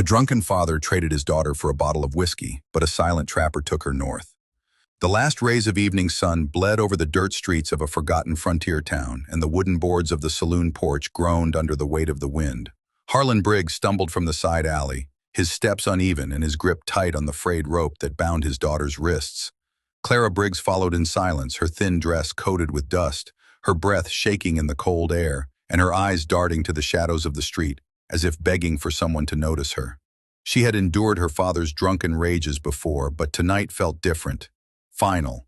A drunken father traded his daughter for a bottle of whiskey, but a silent trapper took her north. The last rays of evening sun bled over the dirt streets of a forgotten frontier town, and the wooden boards of the saloon porch groaned under the weight of the wind. Harlan Briggs stumbled from the side alley, his steps uneven and his grip tight on the frayed rope that bound his daughter's wrists. Clara Briggs followed in silence, her thin dress coated with dust, her breath shaking in the cold air, and her eyes darting to the shadows of the street, as if begging for someone to notice her. She had endured her father's drunken rages before, but tonight felt different. Final.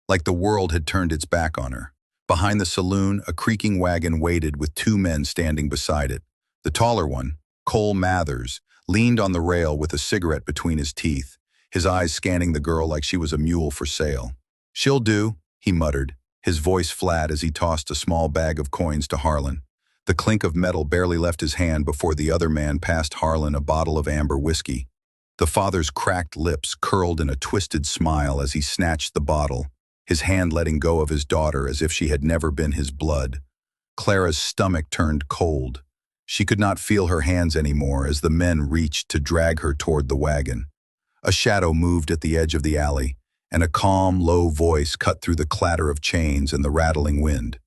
Like the world had turned its back on her. Behind the saloon, a creaking wagon waited with two men standing beside it. The taller one, Cole Mathers, leaned on the rail with a cigarette between his teeth, his eyes scanning the girl like she was a mule for sale. "She'll do," he muttered, his voice flat as he tossed a small bag of coins to Harlan. The clink of metal barely left his hand before the other man passed Harlan a bottle of amber whiskey. The father's cracked lips curled in a twisted smile as he snatched the bottle, his hand letting go of his daughter as if she had never been his blood. Clara's stomach turned cold. She could not feel her hands anymore as the men reached to drag her toward the wagon. A shadow moved at the edge of the alley, and a calm, low voice cut through the clatter of chains and the rattling wind.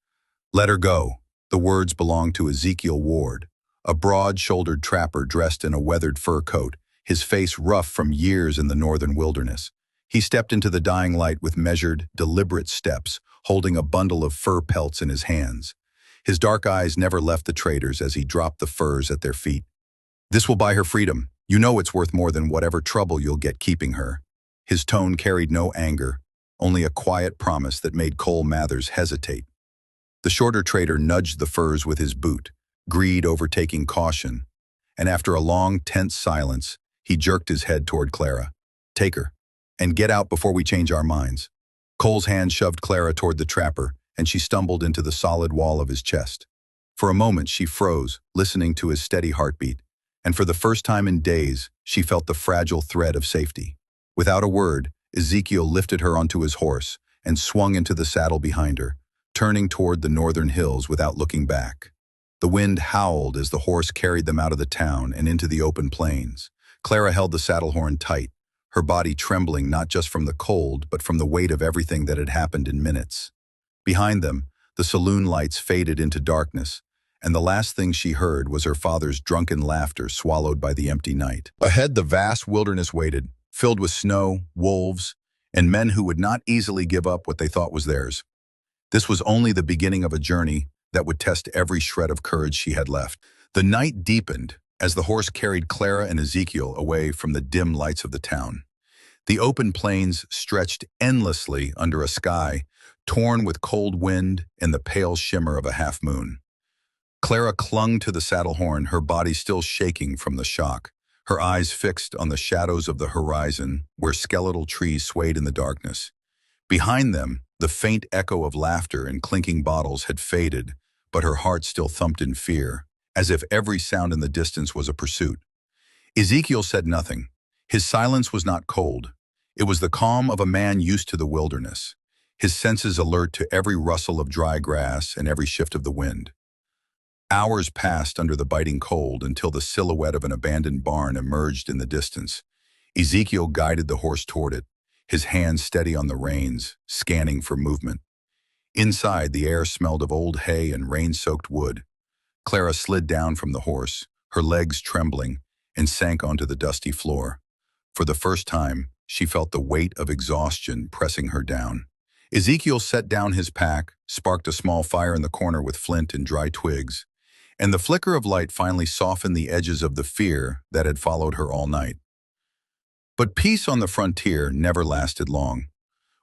"Let her go." The words belonged to Ezekiel Ward, a broad-shouldered trapper dressed in a weathered fur coat, his face rough from years in the northern wilderness. He stepped into the dying light with measured, deliberate steps, holding a bundle of fur pelts in his hands. His dark eyes never left the traders as he dropped the furs at their feet. "This will buy her freedom. You know it's worth more than whatever trouble you'll get keeping her." His tone carried no anger, only a quiet promise that made Cole Mathers hesitate. The shorter trader nudged the furs with his boot, greed overtaking caution, and after a long, tense silence, he jerked his head toward Clara. "Take her, and get out before we change our minds." Cole's hand shoved Clara toward the trapper, and she stumbled into the solid wall of his chest. For a moment she froze, listening to his steady heartbeat, and for the first time in days, she felt the fragile thread of safety. Without a word, Ezekiel lifted her onto his horse and swung into the saddle behind her, turning toward the northern hills without looking back. The wind howled as the horse carried them out of the town and into the open plains. Clara held the saddle horn tight, her body trembling not just from the cold, but from the weight of everything that had happened in minutes. Behind them, the saloon lights faded into darkness, and the last thing she heard was her father's drunken laughter swallowed by the empty night. Ahead, the vast wilderness waited, filled with snow, wolves, and men who would not easily give up what they thought was theirs. This was only the beginning of a journey that would test every shred of courage she had left. The night deepened as the horse carried Clara and Ezekiel away from the dim lights of the town. The open plains stretched endlessly under a sky torn with cold wind and the pale shimmer of a half-moon. Clara clung to the saddle horn, her body still shaking from the shock, her eyes fixed on the shadows of the horizon where skeletal trees swayed in the darkness. Behind them, the faint echo of laughter and clinking bottles had faded, but her heart still thumped in fear, as if every sound in the distance was a pursuit. Ezekiel said nothing. His silence was not cold. It was the calm of a man used to the wilderness, his senses alert to every rustle of dry grass and every shift of the wind. Hours passed under the biting cold until the silhouette of an abandoned barn emerged in the distance. Ezekiel guided the horse toward it, his hands steady on the reins, scanning for movement. Inside, the air smelled of old hay and rain-soaked wood. Clara slid down from the horse, her legs trembling, and sank onto the dusty floor. For the first time, she felt the weight of exhaustion pressing her down. Ezekiel set down his pack, sparked a small fire in the corner with flint and dry twigs, and the flicker of light finally softened the edges of the fear that had followed her all night. But peace on the frontier never lasted long.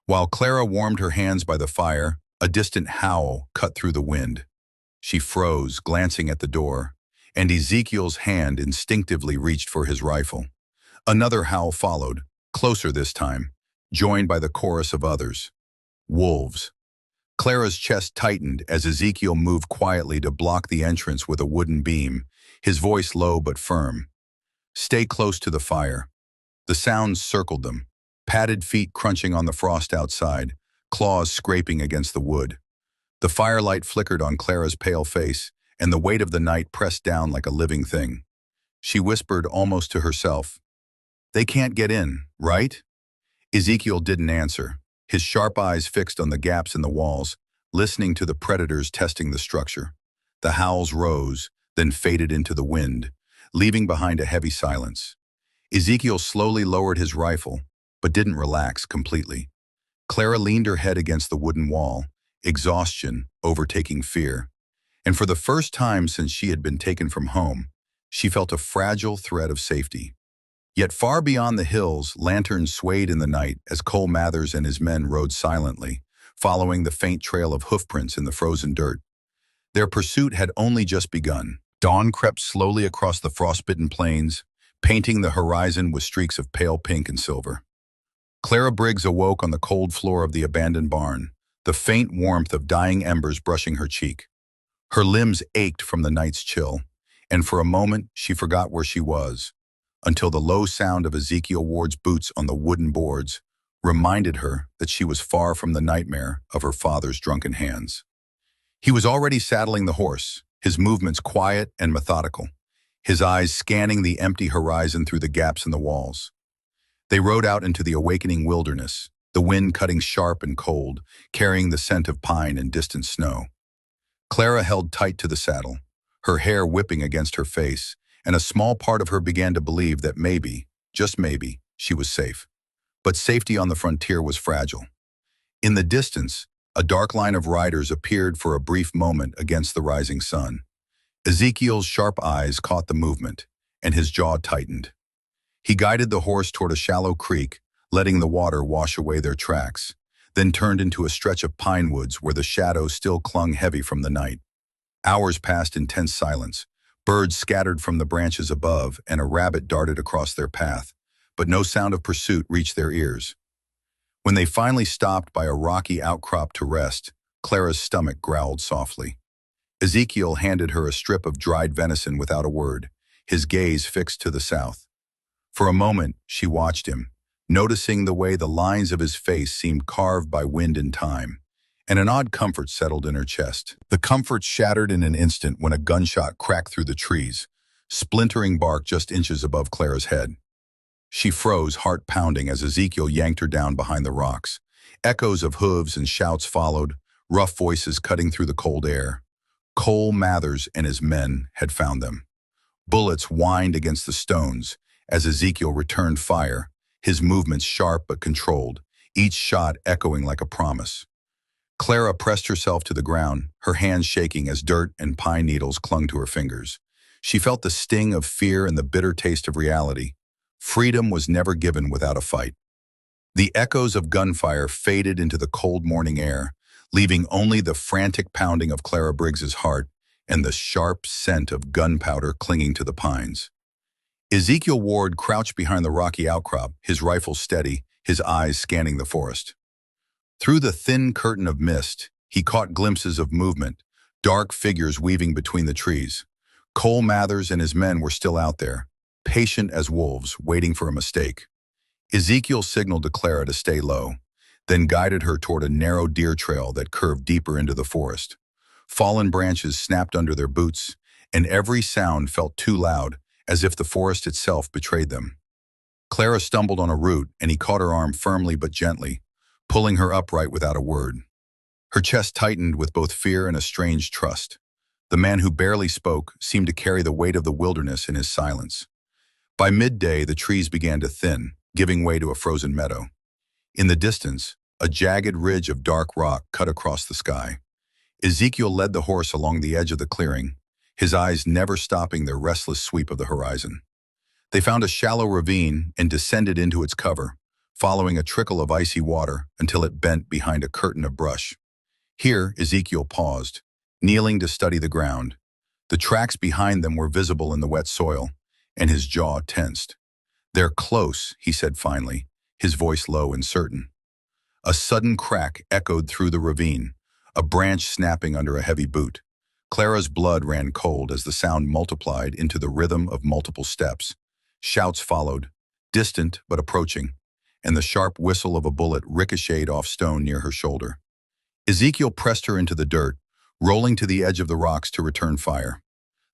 While Clara warmed her hands by the fire, a distant howl cut through the wind. She froze, glancing at the door, and Ezekiel's hand instinctively reached for his rifle. Another howl followed, closer this time, joined by the chorus of others. Wolves. Clara's chest tightened as Ezekiel moved quietly to block the entrance with a wooden beam, his voice low but firm. "Stay close to the fire." The sounds circled them, padded feet crunching on the frost outside, claws scraping against the wood. The firelight flickered on Clara's pale face, and the weight of the night pressed down like a living thing. She whispered almost to herself, "They can't get in, right?" Ezekiel didn't answer, his sharp eyes fixed on the gaps in the walls, listening to the predators testing the structure. The howls rose, then faded into the wind, leaving behind a heavy silence. Ezekiel slowly lowered his rifle, but didn't relax completely. Clara leaned her head against the wooden wall, exhaustion overtaking fear. And for the first time since she had been taken from home, she felt a fragile thread of safety. Yet far beyond the hills, lanterns swayed in the night as Cole Mathers and his men rode silently, following the faint trail of hoofprints in the frozen dirt. Their pursuit had only just begun. Dawn crept slowly across the frostbitten plains, painting the horizon with streaks of pale pink and silver. Clara Briggs awoke on the cold floor of the abandoned barn, the faint warmth of dying embers brushing her cheek. Her limbs ached from the night's chill, and for a moment she forgot where she was, until the low sound of Ezekiel Ward's boots on the wooden boards reminded her that she was far from the nightmare of her father's drunken hands. He was already saddling the horse, his movements quiet and methodical, his eyes scanning the empty horizon through the gaps in the walls. They rode out into the awakening wilderness, the wind cutting sharp and cold, carrying the scent of pine and distant snow. Clara held tight to the saddle, her hair whipping against her face, and a small part of her began to believe that maybe, just maybe, she was safe. But safety on the frontier was fragile. In the distance, a dark line of riders appeared for a brief moment against the rising sun. Ezekiel's sharp eyes caught the movement, and his jaw tightened. He guided the horse toward a shallow creek, letting the water wash away their tracks, then turned into a stretch of pine woods where the shadows still clung heavy from the night. Hours passed in tense silence. Birds scattered from the branches above, and a rabbit darted across their path, but no sound of pursuit reached their ears. When they finally stopped by a rocky outcrop to rest, Clara's stomach growled softly. Ezekiel handed her a strip of dried venison without a word, his gaze fixed to the south. For a moment, she watched him, noticing the way the lines of his face seemed carved by wind and time, and an odd comfort settled in her chest. The comfort shattered in an instant when a gunshot cracked through the trees, splintering bark just inches above Clara's head. She froze, heart pounding, as Ezekiel yanked her down behind the rocks. Echoes of hooves and shouts followed, rough voices cutting through the cold air. Cole Mathers and his men had found them. Bullets whined against the stones as Ezekiel returned fire, his movements sharp but controlled, each shot echoing like a promise. Clara pressed herself to the ground, her hands shaking as dirt and pine needles clung to her fingers. She felt the sting of fear and the bitter taste of reality. Freedom was never given without a fight. The echoes of gunfire faded into the cold morning air, leaving only the frantic pounding of Clara Briggs's heart and the sharp scent of gunpowder clinging to the pines. Ezekiel Ward crouched behind the rocky outcrop, his rifle steady, his eyes scanning the forest. Through the thin curtain of mist, he caught glimpses of movement, dark figures weaving between the trees. Cole Mathers and his men were still out there, patient as wolves, waiting for a mistake. Ezekiel signaled to Clara to stay low, then guided her toward a narrow deer trail that curved deeper into the forest. Fallen branches snapped under their boots, and every sound felt too loud, as if the forest itself betrayed them. Clara stumbled on a root, and he caught her arm firmly but gently, pulling her upright without a word. Her chest tightened with both fear and a strange trust. The man who barely spoke seemed to carry the weight of the wilderness in his silence. By midday, the trees began to thin, giving way to a frozen meadow. In the distance, a jagged ridge of dark rock cut across the sky. Ezekiel led the horse along the edge of the clearing, his eyes never stopping their restless sweep of the horizon. They found a shallow ravine and descended into its cover, following a trickle of icy water until it bent behind a curtain of brush. Here, Ezekiel paused, kneeling to study the ground. The tracks behind them were visible in the wet soil, and his jaw tensed. "They're close," he said finally, his voice low and certain. A sudden crack echoed through the ravine, a branch snapping under a heavy boot. Clara's blood ran cold as the sound multiplied into the rhythm of multiple steps. Shouts followed, distant but approaching, and the sharp whistle of a bullet ricocheted off stone near her shoulder. Ezekiel pressed her into the dirt, rolling to the edge of the rocks to return fire.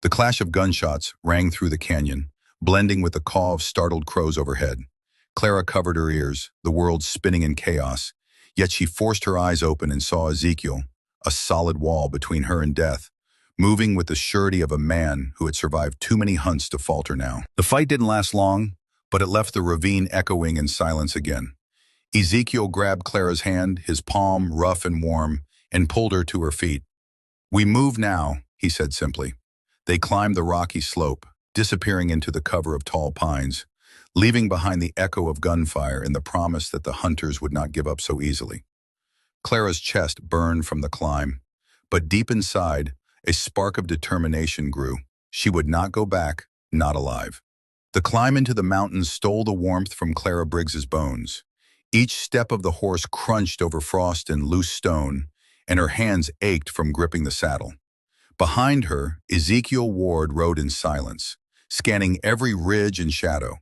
The clash of gunshots rang through the canyon, blending with the caw of startled crows overhead. Clara covered her ears, the world spinning in chaos, yet she forced her eyes open and saw Ezekiel, a solid wall between her and death, moving with the surety of a man who had survived too many hunts to falter now. The fight didn't last long, but it left the ravine echoing in silence again. Ezekiel grabbed Clara's hand, his palm rough and warm, and pulled her to her feet. "We move now," he said simply. They climbed the rocky slope, disappearing into the cover of tall pines, leaving behind the echo of gunfire and the promise that the hunters would not give up so easily. Clara's chest burned from the climb, but deep inside, a spark of determination grew. She would not go back, not alive. The climb into the mountains stole the warmth from Clara Briggs's bones. Each step of the horse crunched over frost and loose stone, and her hands ached from gripping the saddle. Behind her, Ezekiel Ward rode in silence, scanning every ridge and shadow.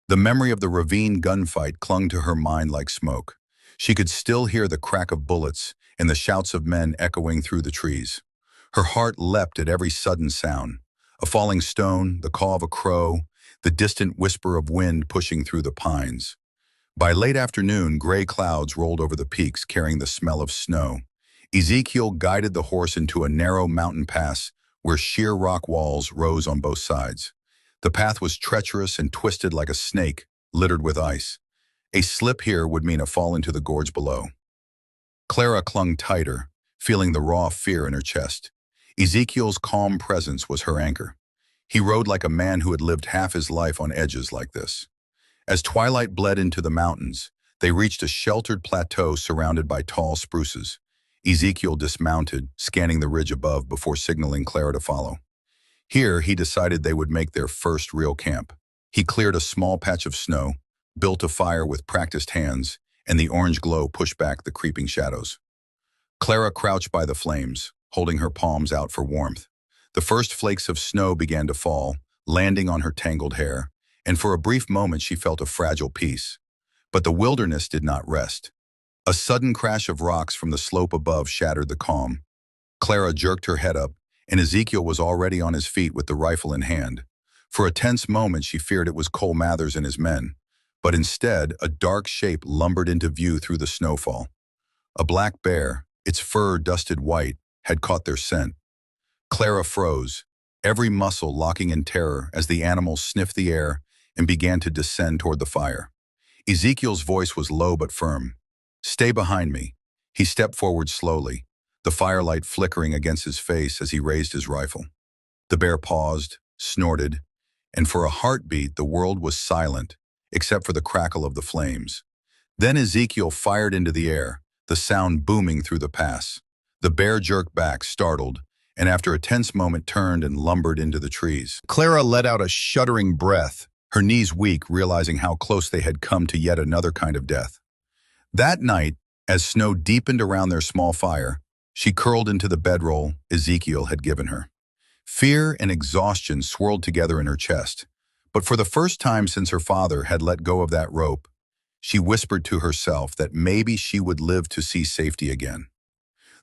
The memory of the ravine gunfight clung to her mind like smoke. She could still hear the crack of bullets and the shouts of men echoing through the trees. Her heart leapt at every sudden sound. A falling stone, the caw of a crow, the distant whisper of wind pushing through the pines. By late afternoon, gray clouds rolled over the peaks carrying the smell of snow. Ezekiel guided the horse into a narrow mountain pass where sheer rock walls rose on both sides. The path was treacherous and twisted like a snake, littered with ice. A slip here would mean a fall into the gorge below. Clara clung tighter, feeling the raw fear in her chest. Ezekiel's calm presence was her anchor. He rode like a man who had lived half his life on edges like this. As twilight bled into the mountains, they reached a sheltered plateau surrounded by tall spruces. Ezekiel dismounted, scanning the ridge above before signaling Clara to follow. Here, he decided they would make their first real camp. He cleared a small patch of snow, built a fire with practiced hands, and the orange glow pushed back the creeping shadows. Clara crouched by the flames, holding her palms out for warmth. The first flakes of snow began to fall, landing on her tangled hair, and for a brief moment she felt a fragile peace. But the wilderness did not rest. A sudden crash of rocks from the slope above shattered the calm. Clara jerked her head up, and Ezekiel was already on his feet with the rifle in hand. For a tense moment she feared it was Cole Mathers and his men, but instead a dark shape lumbered into view through the snowfall. A black bear, its fur dusted white, had caught their scent. Clara froze, every muscle locking in terror as the animal sniffed the air and began to descend toward the fire. Ezekiel's voice was low but firm. "Stay behind me." He stepped forward slowly, the firelight flickering against his face as he raised his rifle. The bear paused, snorted, and for a heartbeat the world was silent, except for the crackle of the flames. Then Ezekiel fired into the air, the sound booming through the pass. The bear jerked back, startled, and after a tense moment turned and lumbered into the trees. Clara let out a shuddering breath, her knees weak, realizing how close they had come to yet another kind of death. That night, as snow deepened around their small fire, she curled into the bedroll Ezekiel had given her. Fear and exhaustion swirled together in her chest, but for the first time since her father had let go of that rope, she whispered to herself that maybe she would live to see safety again.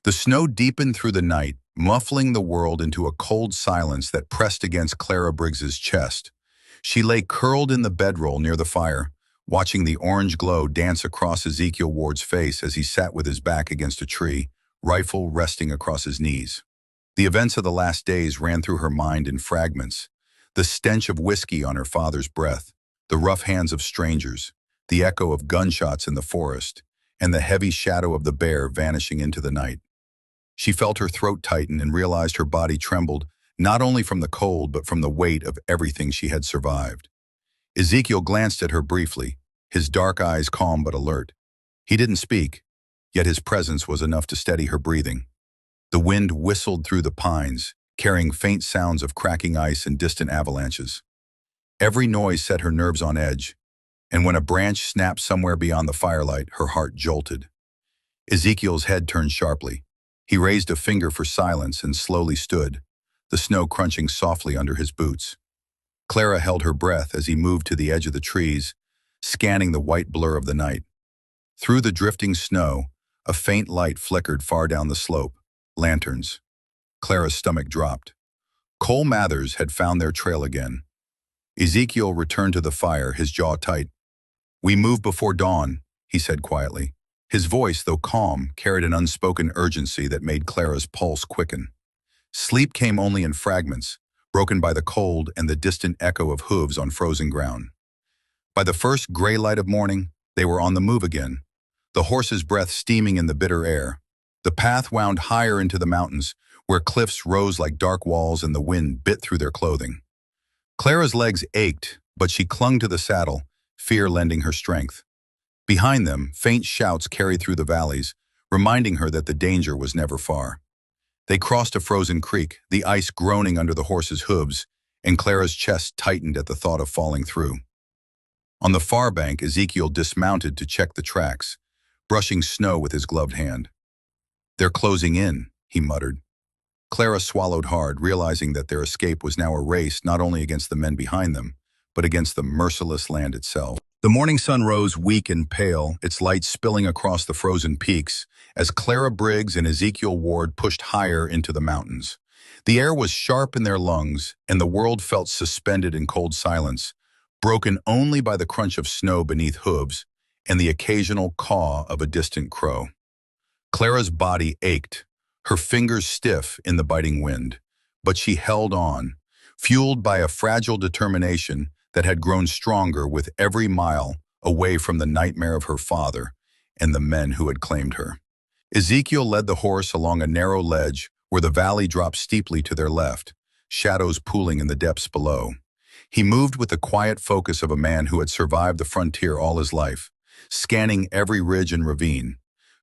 The snow deepened through the night, muffling the world into a cold silence that pressed against Clara Briggs's chest. She lay curled in the bedroll near the fire, watching the orange glow dance across Ezekiel Ward's face as he sat with his back against a tree, rifle resting across his knees. The events of the last days ran through her mind in fragments. The stench of whiskey on her father's breath, the rough hands of strangers, the echo of gunshots in the forest, and the heavy shadow of the bear vanishing into the night. She felt her throat tighten and realized her body trembled, not only from the cold but from the weight of everything she had survived. Ezekiel glanced at her briefly, his dark eyes calm but alert. He didn't speak, yet his presence was enough to steady her breathing. The wind whistled through the pines, carrying faint sounds of cracking ice and distant avalanches. Every noise set her nerves on edge, and when a branch snapped somewhere beyond the firelight, her heart jolted. Ezekiel's head turned sharply. He raised a finger for silence and slowly stood, the snow crunching softly under his boots. Clara held her breath as he moved to the edge of the trees, scanning the white blur of the night. Through the drifting snow, a faint light flickered far down the slope. Lanterns. Clara's stomach dropped. Cole Mathers had found their trail again. Ezekiel returned to the fire, his jaw tight. "We move before dawn," he said quietly. His voice, though calm, carried an unspoken urgency that made Clara's pulse quicken. Sleep came only in fragments, broken by the cold and the distant echo of hooves on frozen ground. By the first gray light of morning, they were on the move again, the horse's breath steaming in the bitter air. The path wound higher into the mountains, where cliffs rose like dark walls and the wind bit through their clothing. Clara's legs ached, but she clung to the saddle, fear lending her strength. Behind them, faint shouts carried through the valleys, reminding her that the danger was never far. They crossed a frozen creek, the ice groaning under the horse's hooves, and Clara's chest tightened at the thought of falling through. On the far bank, Ezekiel dismounted to check the tracks, brushing snow with his gloved hand. "They're closing in," he muttered. Clara swallowed hard, realizing that their escape was now a race not only against the men behind them, but against the merciless land itself. The morning sun rose weak and pale, its light spilling across the frozen peaks, as Clara Briggs and Ezekiel Ward pushed higher into the mountains. The air was sharp in their lungs, and the world felt suspended in cold silence, broken only by the crunch of snow beneath hooves and the occasional caw of a distant crow. Clara's body ached, her fingers stiff in the biting wind, but she held on, fueled by a fragile determination that had grown stronger with every mile away from the nightmare of her father and the men who had claimed her. Ezekiel led the horse along a narrow ledge where the valley dropped steeply to their left, shadows pooling in the depths below. He moved with the quiet focus of a man who had survived the frontier all his life, scanning every ridge and ravine.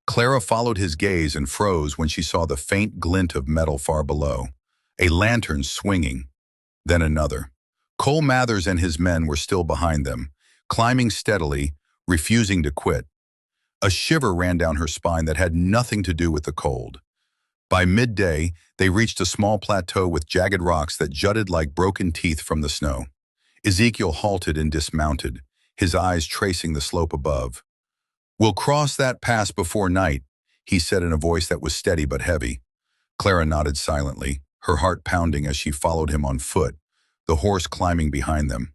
Clara followed his gaze and froze when she saw the faint glint of metal far below, a lantern swinging, then another. Cole Mathers and his men were still behind them, climbing steadily, refusing to quit. A shiver ran down her spine that had nothing to do with the cold. By midday, they reached a small plateau with jagged rocks that jutted like broken teeth from the snow. Ezekiel halted and dismounted, his eyes tracing the slope above. "We'll cross that pass before night," he said in a voice that was steady but heavy. Clara nodded silently, her heart pounding as she followed him on foot, the horse climbing behind them.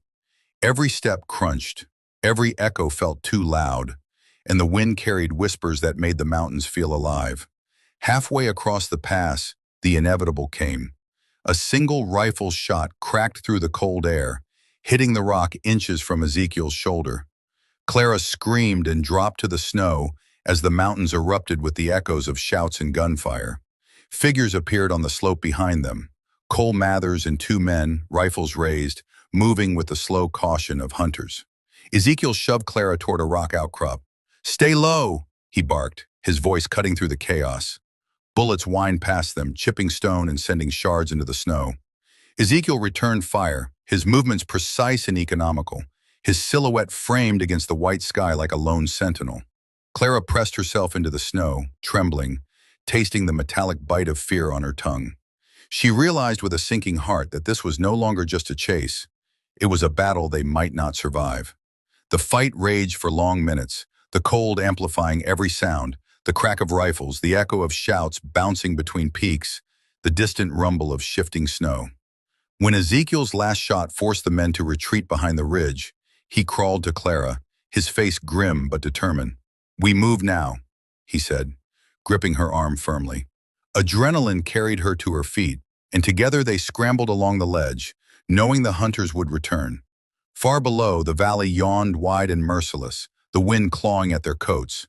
Every step crunched, every echo felt too loud, and the wind carried whispers that made the mountains feel alive. Halfway across the pass, the inevitable came. A single rifle shot cracked through the cold air, hitting the rock inches from Ezekiel's shoulder. Clara screamed and dropped to the snow as the mountains erupted with the echoes of shouts and gunfire. Figures appeared on the slope behind them, Cole Mathers and two men, rifles raised, moving with the slow caution of hunters. Ezekiel shoved Clara toward a rock outcrop. "Stay low," he barked, his voice cutting through the chaos. Bullets whined past them, chipping stone and sending shards into the snow. Ezekiel returned fire, his movements precise and economical, his silhouette framed against the white sky like a lone sentinel. Clara pressed herself into the snow, trembling, tasting the metallic bite of fear on her tongue. She realized with a sinking heart that this was no longer just a chase. It was a battle they might not survive. The fight raged for long minutes, the cold amplifying every sound, the crack of rifles, the echo of shouts bouncing between peaks, the distant rumble of shifting snow. When Ezekiel's last shot forced the men to retreat behind the ridge, he crawled to Clara, his face grim but determined. "We move now," he said, gripping her arm firmly. Adrenaline carried her to her feet, and together they scrambled along the ledge, knowing the hunters would return. Far below, the valley yawned wide and merciless, the wind clawing at their coats.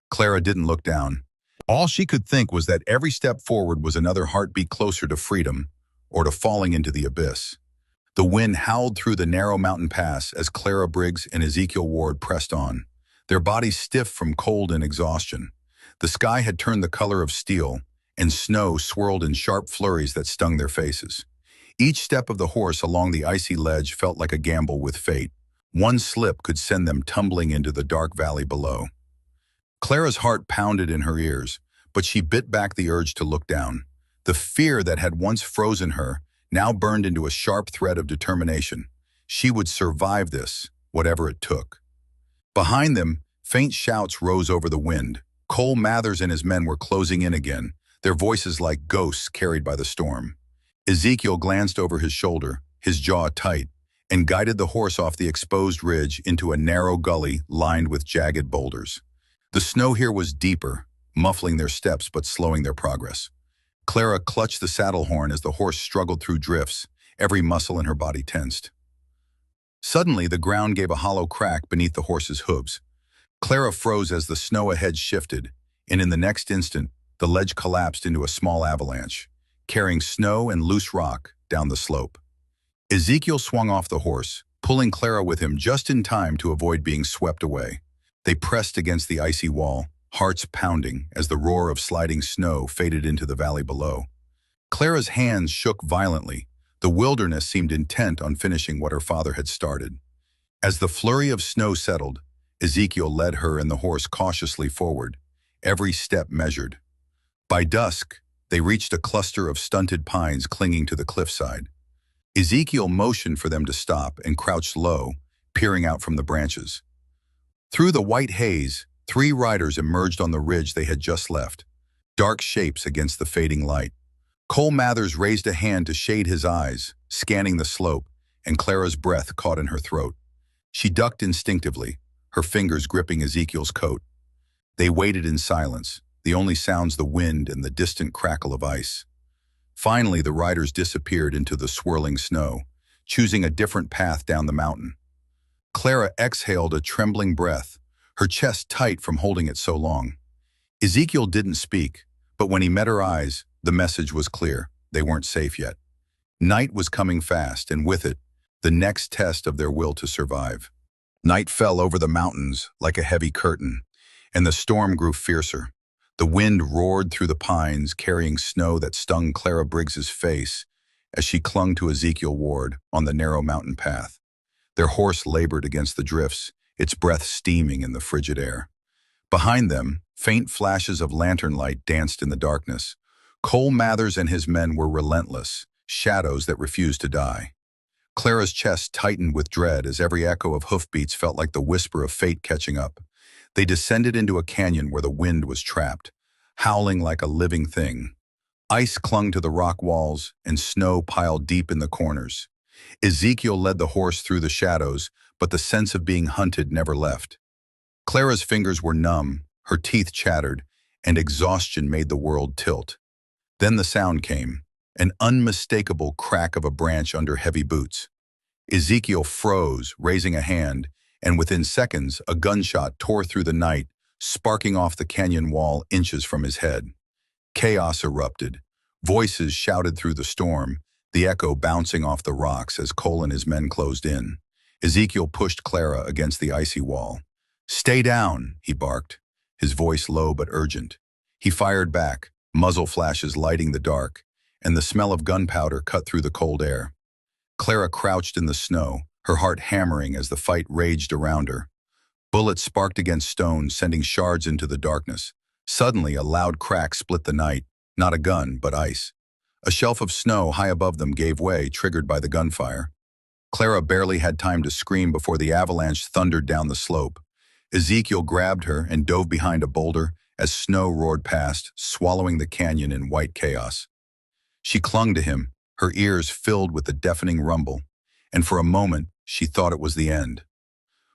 Clara didn't look down. All she could think was that every step forward was another heartbeat closer to freedom, or to falling into the abyss. The wind howled through the narrow mountain pass as Clara Briggs and Ezekiel Ward pressed on, their bodies stiff from cold and exhaustion. The sky had turned the color of steel, and snow swirled in sharp flurries that stung their faces. Each step of the horse along the icy ledge felt like a gamble with fate. One slip could send them tumbling into the dark valley below. Clara's heart pounded in her ears, but she bit back the urge to look down. The fear that had once frozen her now burned into a sharp thread of determination. She would survive this, whatever it took. Behind them, faint shouts rose over the wind. Cole Mathers and his men were closing in again, their voices like ghosts carried by the storm. Ezekiel glanced over his shoulder, his jaw tight. and guided the horse off the exposed ridge into a narrow gully lined with jagged boulders. The snow here was deeper, muffling their steps but slowing their progress. Clara clutched the saddle horn as the horse struggled through drifts, every muscle in her body tensed. Suddenly, the ground gave a hollow crack beneath the horse's hooves. Clara froze as the snow ahead shifted, and in the next instant, the ledge collapsed into a small avalanche, carrying snow and loose rock down the slope. Ezekiel swung off the horse, pulling Clara with him just in time to avoid being swept away. They pressed against the icy wall, hearts pounding as the roar of sliding snow faded into the valley below. Clara's hands shook violently. The wilderness seemed intent on finishing what her father had started. As the flurry of snow settled, Ezekiel led her and the horse cautiously forward, every step measured. By dusk, they reached a cluster of stunted pines clinging to the cliffside. Ezekiel motioned for them to stop and crouched low, peering out from the branches. Through the white haze, 3 riders emerged on the ridge they had just left, dark shapes against the fading light. Cole Mathers raised a hand to shade his eyes, scanning the slope, and Clara's breath caught in her throat. She ducked instinctively, her fingers gripping Ezekiel's coat. They waited in silence, the only sounds the wind and the distant crackle of ice. Finally, the riders disappeared into the swirling snow, choosing a different path down the mountain. Clara exhaled a trembling breath, her chest tight from holding it so long. Ezekiel didn't speak, but when he met her eyes, the message was clear. They weren't safe yet. Night was coming fast, and with it, the next test of their will to survive. Night fell over the mountains like a heavy curtain, and the storm grew fiercer. The wind roared through the pines, carrying snow that stung Clara Briggs's face as she clung to Ezekiel Ward on the narrow mountain path. Their horse labored against the drifts, its breath steaming in the frigid air. Behind them, faint flashes of lantern light danced in the darkness. Cole Mathers and his men were relentless, shadows that refused to die. Clara's chest tightened with dread as every echo of hoofbeats felt like the whisper of fate catching up. They descended into a canyon where the wind was trapped, howling like a living thing. Ice clung to the rock walls and snow piled deep in the corners. Ezekiel led the horse through the shadows, but the sense of being hunted never left. Clara's fingers were numb, her teeth chattered, and exhaustion made the world tilt. Then the sound came, an unmistakable crack of a branch under heavy boots. Ezekiel froze, raising a hand, and within seconds, a gunshot tore through the night, sparking off the canyon wall inches from his head. Chaos erupted. Voices shouted through the storm, the echo bouncing off the rocks as Cole and his men closed in. Ezekiel pushed Clara against the icy wall. "Stay down," he barked, his voice low but urgent. He fired back, muzzle flashes lighting the dark, and the smell of gunpowder cut through the cold air. Clara crouched in the snow, her heart hammering as the fight raged around her. Bullets sparked against stone, sending shards into the darkness. Suddenly, a loud crack split the night, not a gun, but ice. A shelf of snow high above them gave way, triggered by the gunfire. Clara barely had time to scream before the avalanche thundered down the slope. Ezekiel grabbed her and dove behind a boulder as snow roared past, swallowing the canyon in white chaos. She clung to him, her ears filled with the deafening rumble, and for a moment, she thought it was the end.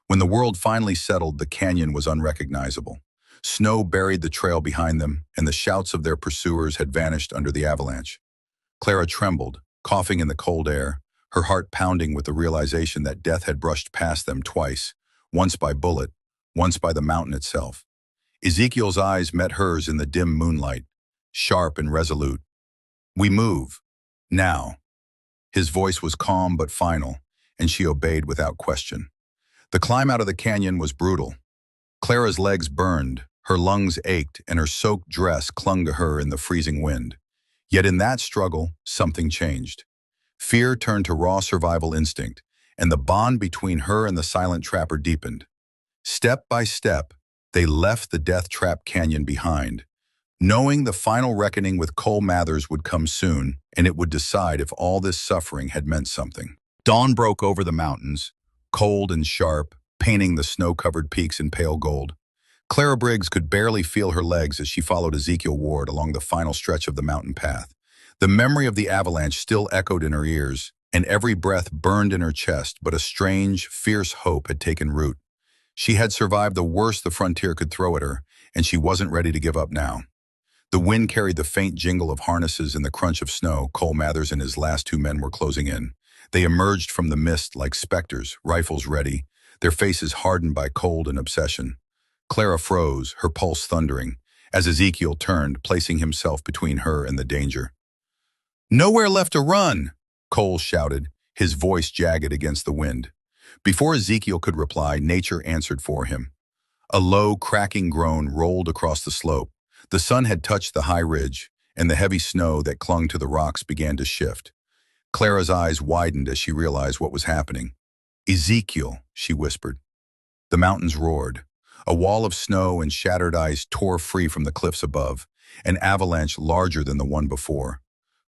When the world finally settled, the canyon was unrecognizable. Snow buried the trail behind them, and the shouts of their pursuers had vanished under the avalanche. Clara trembled, coughing in the cold air, her heart pounding with the realization that death had brushed past them twice, once by bullet, once by the mountain itself. Ezekiel's eyes met hers in the dim moonlight, sharp and resolute. "We move. Now." His voice was calm but final, and she obeyed without question. The climb out of the canyon was brutal. Clara's legs burned, her lungs ached, and her soaked dress clung to her in the freezing wind. Yet in that struggle, something changed. Fear turned to raw survival instinct, and the bond between her and the silent trapper deepened. Step by step, they left the death-trapped canyon behind, knowing the final reckoning with Cole Mathers would come soon, and it would decide if all this suffering had meant something. Dawn broke over the mountains, cold and sharp, painting the snow-covered peaks in pale gold. Clara Briggs could barely feel her legs as she followed Ezekiel Ward along the final stretch of the mountain path. The memory of the avalanche still echoed in her ears, and every breath burned in her chest, but a strange, fierce hope had taken root. She had survived the worst the frontier could throw at her, and she wasn't ready to give up now. The wind carried the faint jingle of harnesses and the crunch of snow. Cole Mathers and his last two men were closing in. They emerged from the mist like specters, rifles ready, their faces hardened by cold and obsession. Clara froze, her pulse thundering, as Ezekiel turned, placing himself between her and the danger. "Nowhere left to run!" Cole shouted, his voice jagged against the wind. Before Ezekiel could reply, nature answered for him. A low, cracking groan rolled across the slope. The sun had touched the high ridge, and the heavy snow that clung to the rocks began to shift. Clara's eyes widened as she realized what was happening. "Ezekiel," she whispered. The mountains roared. A wall of snow and shattered ice tore free from the cliffs above, an avalanche larger than the one before.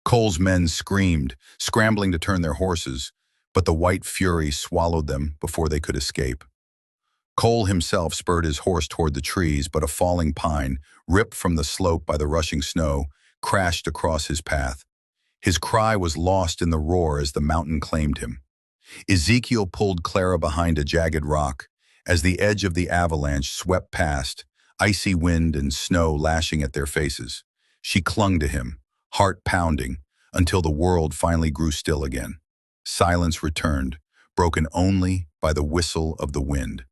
Cole's men screamed, scrambling to turn their horses, but the white fury swallowed them before they could escape. Cole himself spurred his horse toward the trees, but a falling pine, ripped from the slope by the rushing snow, crashed across his path. His cry was lost in the roar as the mountain claimed him. Ezekiel pulled Clara behind a jagged rock. As the edge of the avalanche swept past, icy wind and snow lashing at their faces, she clung to him, heart pounding, until the world finally grew still again. Silence returned, broken only by the whistle of the wind.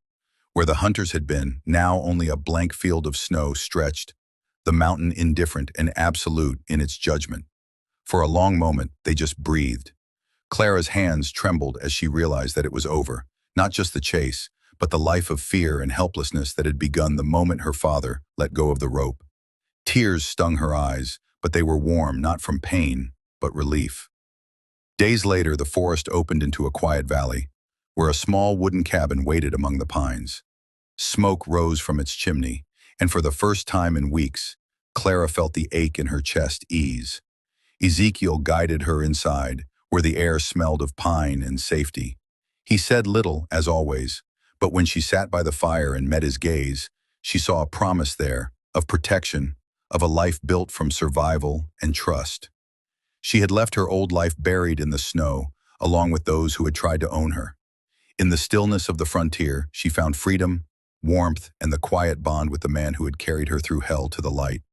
Where the hunters had been, now only a blank field of snow stretched, the mountain indifferent and absolute in its judgment. For a long moment, they just breathed. Clara's hands trembled as she realized that it was over, not just the chase, but the life of fear and helplessness that had begun the moment her father let go of the rope. Tears stung her eyes, but they were warm not from pain, but relief. Days later, the forest opened into a quiet valley, where a small wooden cabin waited among the pines. Smoke rose from its chimney, and for the first time in weeks, Clara felt the ache in her chest ease. Ezekiel guided her inside, where the air smelled of pine and safety. He said little, as always, but when she sat by the fire and met his gaze, she saw a promise there, of protection, of a life built from survival and trust. She had left her old life buried in the snow, along with those who had tried to own her. In the stillness of the frontier, she found freedom, warmth, and the quiet bond with the man who had carried her through hell to the light.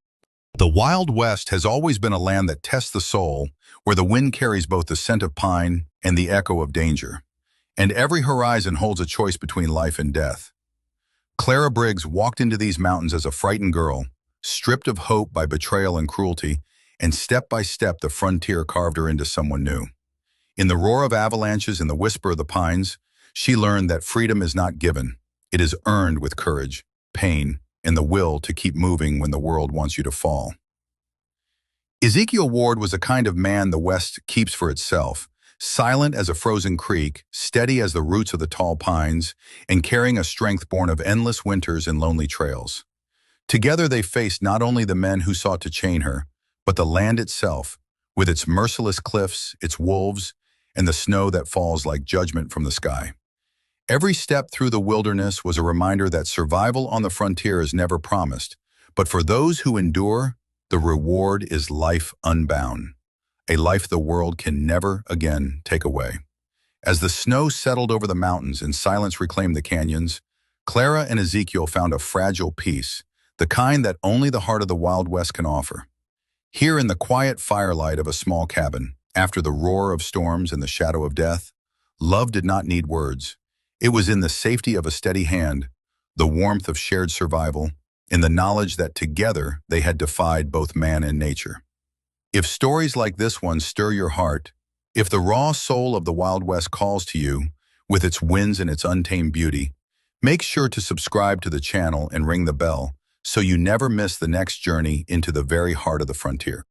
The Wild West has always been a land that tests the soul, where the wind carries both the scent of pine and the echo of danger. And every horizon holds a choice between life and death. Clara Briggs walked into these mountains as a frightened girl, stripped of hope by betrayal and cruelty, and step by step the frontier carved her into someone new. In the roar of avalanches and the whisper of the pines, she learned that freedom is not given. It is earned with courage, pain, and the will to keep moving when the world wants you to fall. Ezekiel Ward was a kind of man the West keeps for itself, silent as a frozen creek, steady as the roots of the tall pines, and carrying a strength born of endless winters and lonely trails. Together they faced not only the men who sought to chain her, but the land itself, with its merciless cliffs, its wolves, and the snow that falls like judgment from the sky. Every step through the wilderness was a reminder that survival on the frontier is never promised, but for those who endure, the reward is life unbound, a life the world can never again take away. As the snow settled over the mountains and silence reclaimed the canyons, Clara and Ezekiel found a fragile peace, the kind that only the heart of the Wild West can offer. Here in the quiet firelight of a small cabin, after the roar of storms and the shadow of death, love did not need words. It was in the safety of a steady hand, the warmth of shared survival, in the knowledge that together they had defied both man and nature. If stories like this one stir your heart, if the raw soul of the Wild West calls to you, with its winds and its untamed beauty, make sure to subscribe to the channel and ring the bell so you never miss the next journey into the very heart of the frontier.